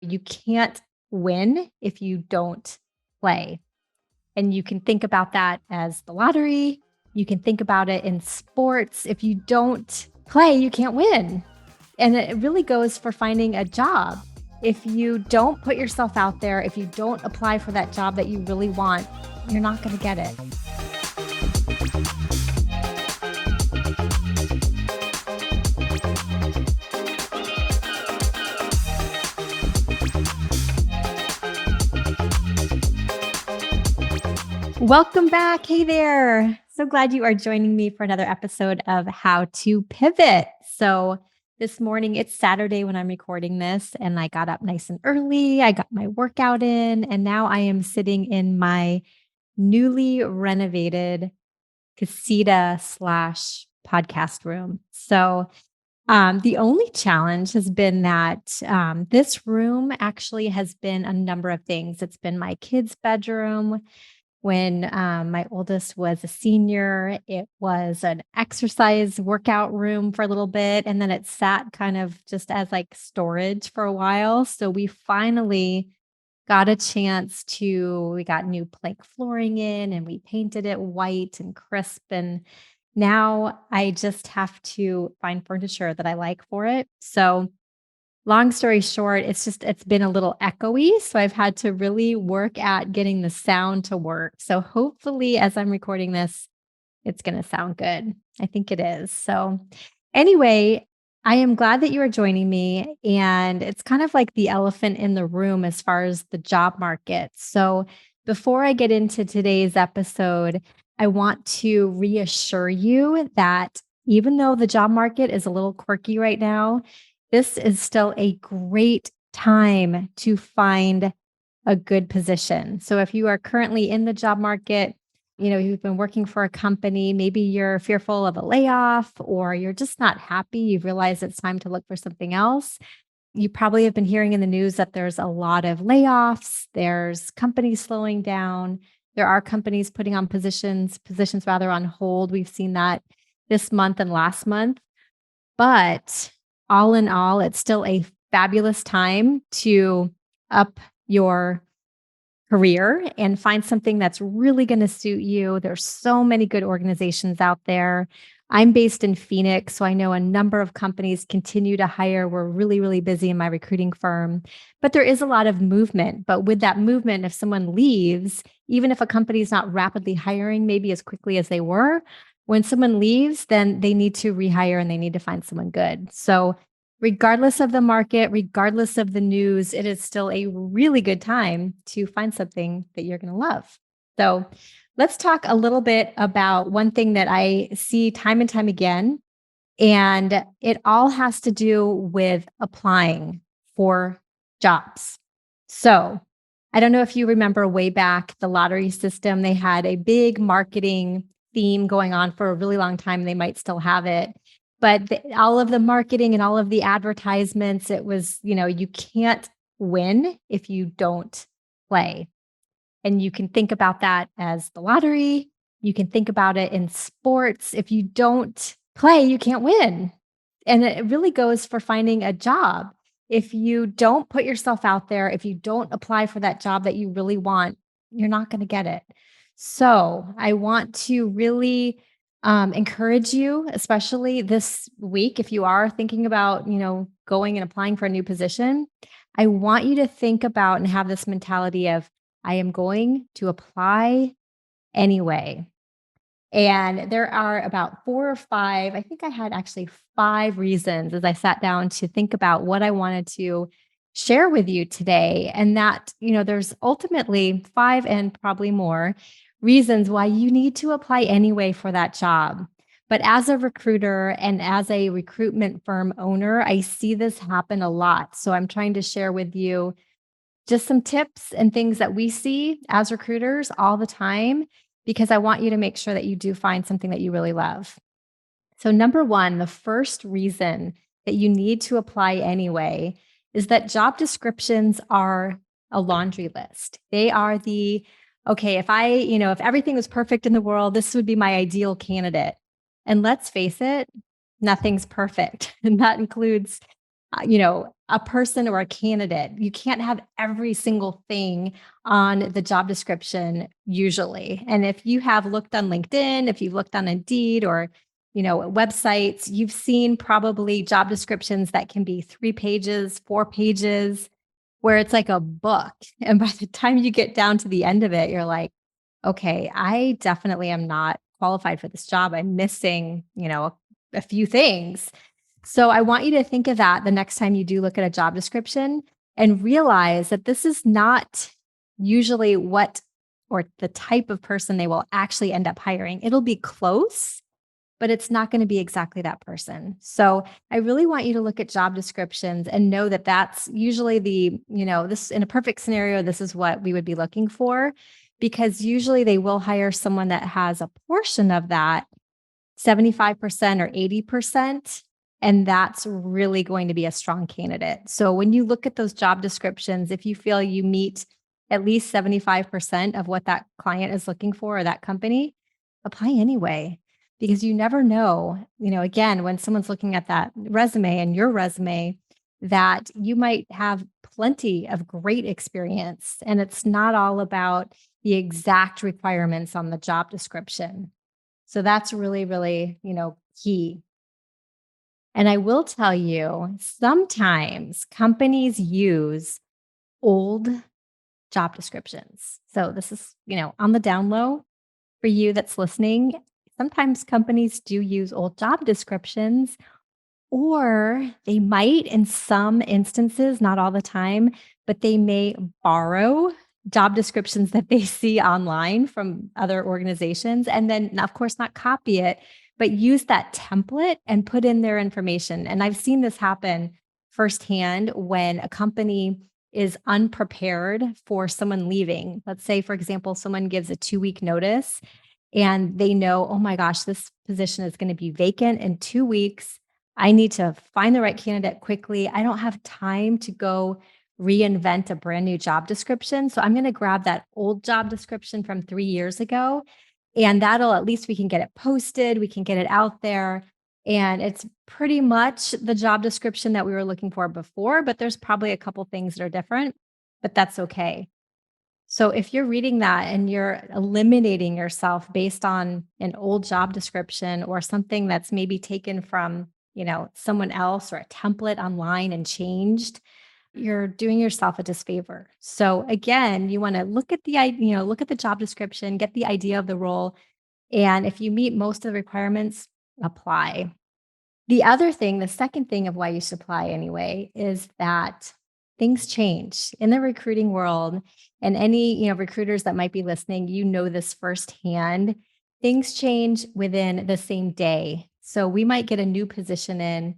You can't win if you don't play. And you can think about that as the lottery. You can think about it in sports. If you don't play, you can't win. And it really goes for finding a job. If you don't put yourself out there, if you don't apply for that job that you really want, you're not going to get it. Welcome back. Hey there. So glad you are joining me for another episode of How to Pivot. So this morning, it's Saturday when I'm recording this, and I got up nice and early. I got my workout in, and now I am sitting in my newly renovated casita slash podcast room. So the only challenge has been that this room actually has been a number of things. It's been my kids' bedroom. When my oldest was a senior, it was an exercise workout room for a little bit, and then it sat kind of just as like storage for a while. So we finally got a chance we got new plank flooring in and we painted it white and crisp. And now I just have to find furniture that I like for it. So long story short, it's been a little echoey, so I've had to really work at getting the sound to work. So hopefully as I'm recording this, it's gonna sound good. I think it is. So anyway, I am glad that you are joining me, and it's kind of like the elephant in the room as far as the job market. So before I get into today's episode, I want to reassure you that even though the job market is a little quirky right now, this is still a great time to find a good position. So if you are currently in the job market, you've been working for a company, maybe you're fearful of a layoff or you're just not happy, you've realized it's time to look for something else. You probably have been hearing in the news that there's a lot of layoffs, there's companies slowing down, there are companies putting on positions rather on hold. We've seen that this month and last month. But all in all, it's still a fabulous time to up your career and find something that's really going to suit you. There's so many good organizations out there. I'm based in Phoenix, so I know a number of companies continue to hire. We're really, really busy in my recruiting firm, but there is a lot of movement. But with that movement, if someone leaves, even if a company is not rapidly hiring, maybe as quickly as they were, when someone leaves, then they need to rehire and they need to find someone good. So regardless of the market, regardless of the news, it is still a really good time to find something that you're going to love. So let's talk a little bit about one thing that I see time and time again, and it all has to do with applying for jobs. So I don't know if you remember way back the lottery system, they had a big marketing theme going on for a really long time. They might still have it. But all of the marketing and all of the advertisements, it was, you can't win if you don't play. And you can think about that as the lottery. You can think about it in sports. If you don't play, you can't win. And it really goes for finding a job. If you don't put yourself out there, if you don't apply for that job that you really want, you're not going to get it. So I want to really encourage you, especially this week, if you are thinking about, going and applying for a new position, I want you to think about and have this mentality of, I am going to apply anyway. And there are about 4 or 5, I think I had actually 5 reasons as I sat down to think about what I wanted to share with you today. And that, there's ultimately 5 and probably more reasons why you need to apply anyway for that job. But as a recruiter and as a recruitment firm owner, I see this happen a lot. So I'm trying to share with you just some tips and things that we see as recruiters all the time, because I want you to make sure that you do find something that you really love. So number 1, the first reason that you need to apply anyway is that job descriptions are a laundry list. They are okay, if everything was perfect in the world, this would be my ideal candidate. And let's face it, nothing's perfect. And that includes a person or a candidate. You can't have every single thing on the job description usually. And if you have looked on LinkedIn, if you've looked on Indeed or, websites, you've seen probably job descriptions that can be 3 pages, 4 pages, where it's like a book. And by the time you get down to the end of it, you're like, okay, I definitely am not qualified for this job. I'm missing, a few things. So I want you to think of that the next time you do look at a job description and realize that this is not usually what or the type of person they will actually end up hiring. It'll be close, but it's not going to be exactly that person. So I really want you to look at job descriptions and know that that's usually this in a perfect scenario, this is what we would be looking for because usually they will hire someone that has a portion of that 75% or 80%. And that's really going to be a strong candidate. So when you look at those job descriptions, if you feel you meet at least 75% of what that client is looking for or that company, apply anyway. Because you never know, again, when someone's looking at that resume and your resume, that you might have plenty of great experience. And it's not all about the exact requirements on the job description. So that's really, really, key. And I will tell you, sometimes companies use old job descriptions. So this is, on the down low for you that's listening. Sometimes companies do use old job descriptions or they might, in some instances, not all the time, but they may borrow job descriptions that they see online from other organizations and then, of course, not copy it, but use that template and put in their information. And I've seen this happen firsthand when a company is unprepared for someone leaving. Let's say, for example, someone gives a 2-week notice and they know, oh my gosh, this position is going to be vacant in 2 weeks. I need to find the right candidate quickly. I don't have time to go reinvent a brand new job description. So I'm going to grab that old job description from 3 years ago. And that'll at least we can get it posted, we can get it out there. And it's pretty much the job description that we were looking for before, but there's probably a couple things that are different, but that's okay. So if you're reading that and you're eliminating yourself based on an old job description or something that's maybe taken from, someone else or a template online and changed, you're doing yourself a disfavor. So again, you want to look at look at the job description, get the idea of the role, and if you meet most of the requirements, apply. The other thing, the second thing of why you should apply anyway, is that things change in the recruiting world. And any, recruiters that might be listening, this firsthand. Things change within the same day. So we might get a new position in.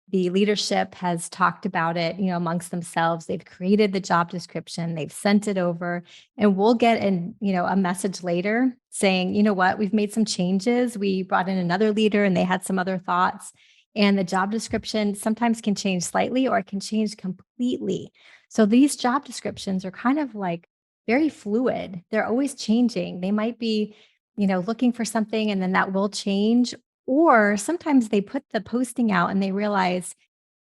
The leadership has talked about it, amongst themselves. They've created the job description, they've sent it over, and we'll get a message later saying, you know what, we've made some changes. We brought in another leader and they had some other thoughts. And the job description sometimes can change slightly or it can change completely. So these job descriptions are kind of like very fluid. They're always changing. They might be, looking for something and then that will change. Or sometimes they put the posting out and they realize,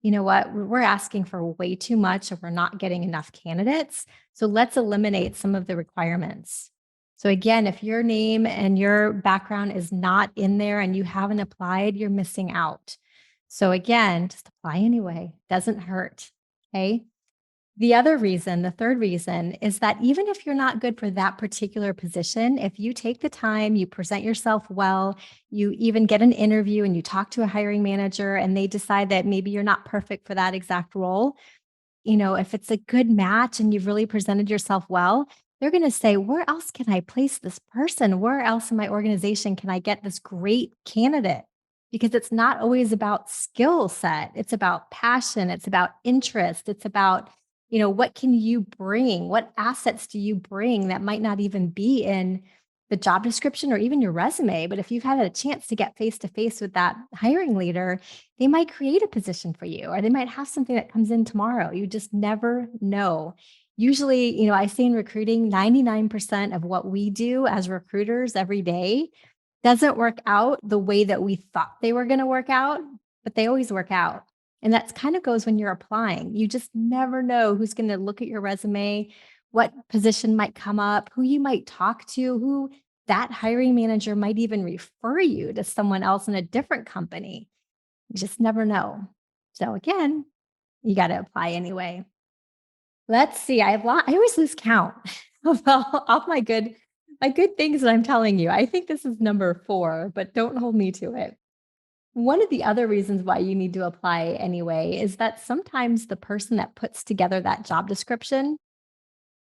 you know what, we're asking for way too much or we're not getting enough candidates. So let's eliminate some of the requirements. So again, if your name and your background is not in there and you haven't applied, you're missing out. So again, just apply anyway. Doesn't hurt. Okay. The other reason, the third reason is that even if you're not good for that particular position, if you take the time, you present yourself well, you even get an interview and you talk to a hiring manager and they decide that maybe you're not perfect for that exact role, if it's a good match and you've really presented yourself well, they're going to say, where else can I place this person? Where else in my organization can I get this great candidate? Because it's not always about skill set. It's about passion. It's about interest. It's about, what can you bring? What assets do you bring that might not even be in the job description or even your resume? But if you've had a chance to get face to face with that hiring leader, they might create a position for you, or they might have something that comes in tomorrow. You just never know. Usually, I say in recruiting, 99% of what we do as recruiters every day doesn't work out the way that we thought they were going to work out, but they always work out. And that's kind of goes when you're applying. You just never know who's going to look at your resume, what position might come up, who you might talk to, who that hiring manager might even refer you to someone else in a different company. You just never know. So again, you got to apply anyway. Let's see. I always lose count of all my good things that I'm telling you. I think this is number 4, but don't hold me to it. One of the other reasons why you need to apply anyway is that sometimes the person that puts together that job description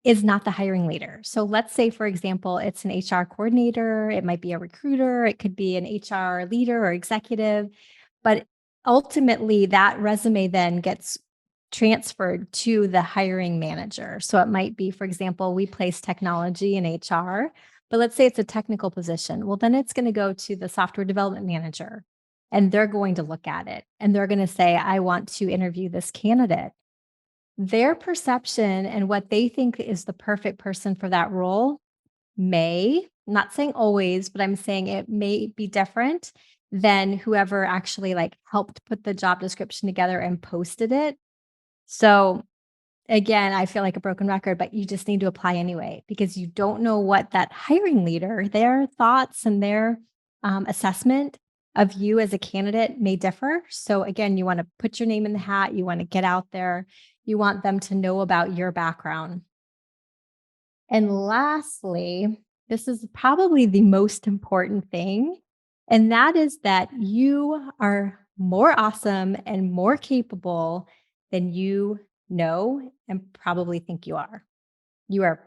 is not the hiring leader. So let's say, for example, it's an HR coordinator, it might be a recruiter, it could be an HR leader or executive, but ultimately that resume then gets transferred to the hiring manager. So it might be, for example, we place technology in HR, but let's say it's a technical position. Well, then it's going to go to the software development manager and they're going to look at it and they're going to say, I want to interview this candidate. Their perception and what they think is the perfect person for that role may, I'm not saying always, but I'm saying it may be different than whoever actually like helped put the job description together and posted it. So again, I feel like a broken record, but you just need to apply anyway because you don't know what that hiring leader, their thoughts and their assessment of you as a candidate may differ. So again, you want to put your name in the hat, you want to get out there, you want them to know about your background. And lastly, this is probably the most important thing, and that is that you are more awesome and more capable than you know and probably think you are. You are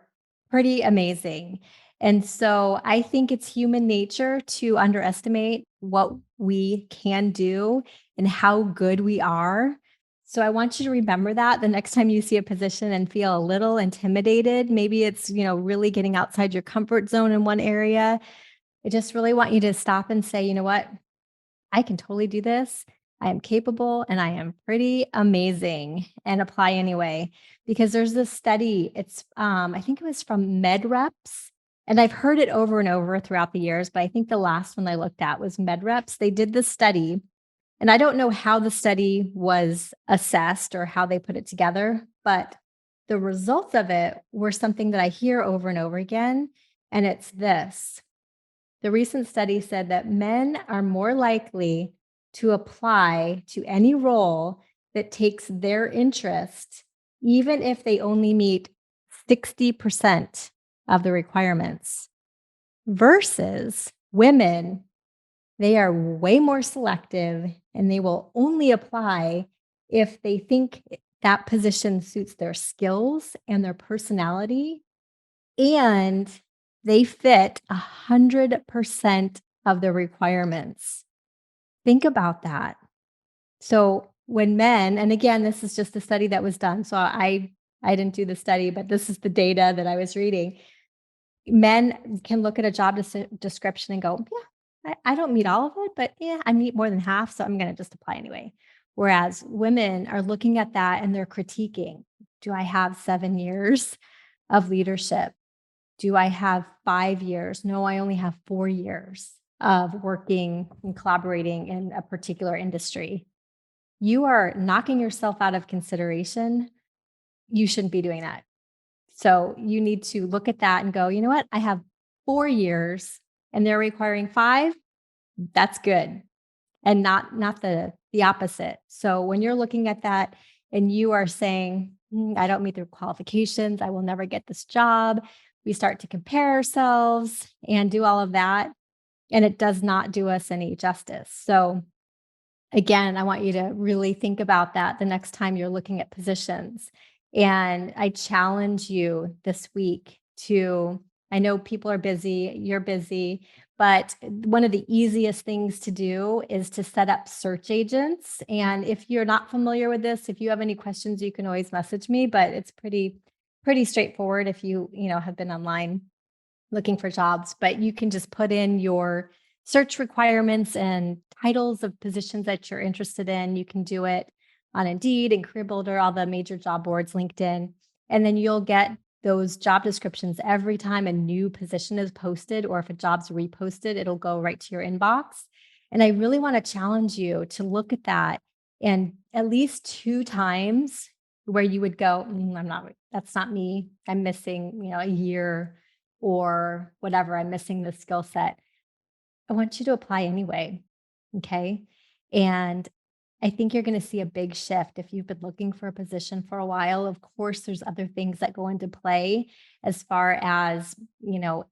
pretty amazing. And so I think it's human nature to underestimate what we can do and how good we are. So I want you to remember that the next time you see a position and feel a little intimidated, maybe it's, really getting outside your comfort zone in one area. I just really want you to stop and say, you know what? I can totally do this. I am capable and I am pretty amazing and apply anyway. Because there's this study, I think it was from MedReps, and I've heard it over and over throughout the years, but I think the last one I looked at was MedReps. They did this study, and I don't know how the study was assessed or how they put it together, but the results of it were something that I hear over and over again. And it's this: the recent study said that men are more likely to apply to any role that takes their interest, even if they only meet 60% of the requirements, versus women. They are way more selective and they will only apply if they think that position suits their skills and their personality and they fit 100% of the requirements. Think about that. So when men, and again, this is just a study that was done. So I didn't do the study, but this is the data that I was reading. Men can look at a job description and go, yeah, I don't meet all of it, but yeah, I meet more than half. So I'm going to just apply anyway. Whereas women are looking at that and they're critiquing. Do I have 7 years of leadership? Do I have 5 years? No, I only have 4 years of working and collaborating in a particular industry. You are knocking yourself out of consideration. You shouldn't be doing that. So you need to look at that and go, you know what? I have 4 years and they're requiring 5. That's good. And not the opposite. So when you're looking at that and you are saying, I don't meet the qualifications, I will never get this job. We start to compare ourselves and do all of that. And it does not do us any justice. So again, I want you to really think about that the next time you're looking at positions. And I challenge you this week to, I know people are busy, you're busy, but one of the easiest things to do is to set up search agents. And if you're not familiar with this, if you have any questions, you can always message me, but it's pretty straightforward if you have been online looking for jobs, but you can just put in your search requirements and titles of positions that you're interested in. You can do it on Indeed and Career Builder, all the major job boards, LinkedIn, and then you'll get those job descriptions every time a new position is posted, or if a job's reposted, it'll go right to your inbox. And I really want to challenge you to look at that and at least 2 times where you would go, that's not me. I'm missing, a year or whatever. I'm missing this skill set. I want you to apply anyway. Okay. And I think you're going to see a big shift if you've been looking for a position for a while. Of course, there's other things that go into play as far as,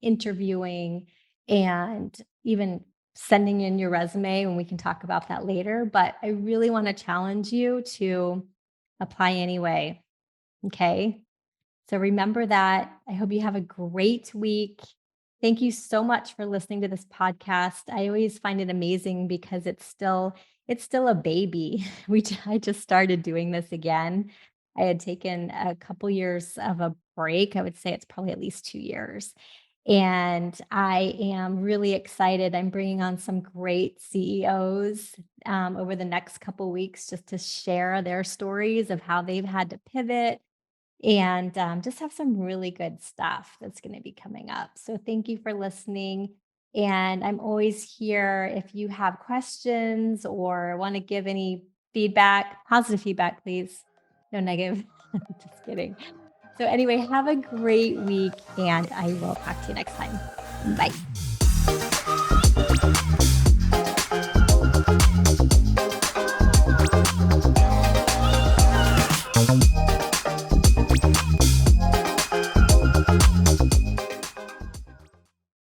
interviewing and even sending in your resume, and we can talk about that later. But I really want to challenge you to apply anyway. Okay. So remember that. I hope you have a great week. Thank you so much for listening to this podcast. I always find it amazing because it's still a baby. I just started doing this again. I had taken a couple years of a break. I would say it's probably at least 2 years. And I am really excited. I'm bringing on some great CEOs over the next couple weeks just to share their stories of how they've had to pivot and just have some really good stuff that's going to be coming up. So, thank you for listening. And I'm always here if you have questions or want to give any feedback, positive feedback, please. No negative. Just kidding. So, anyway, have a great week and I will talk to you next time. Bye.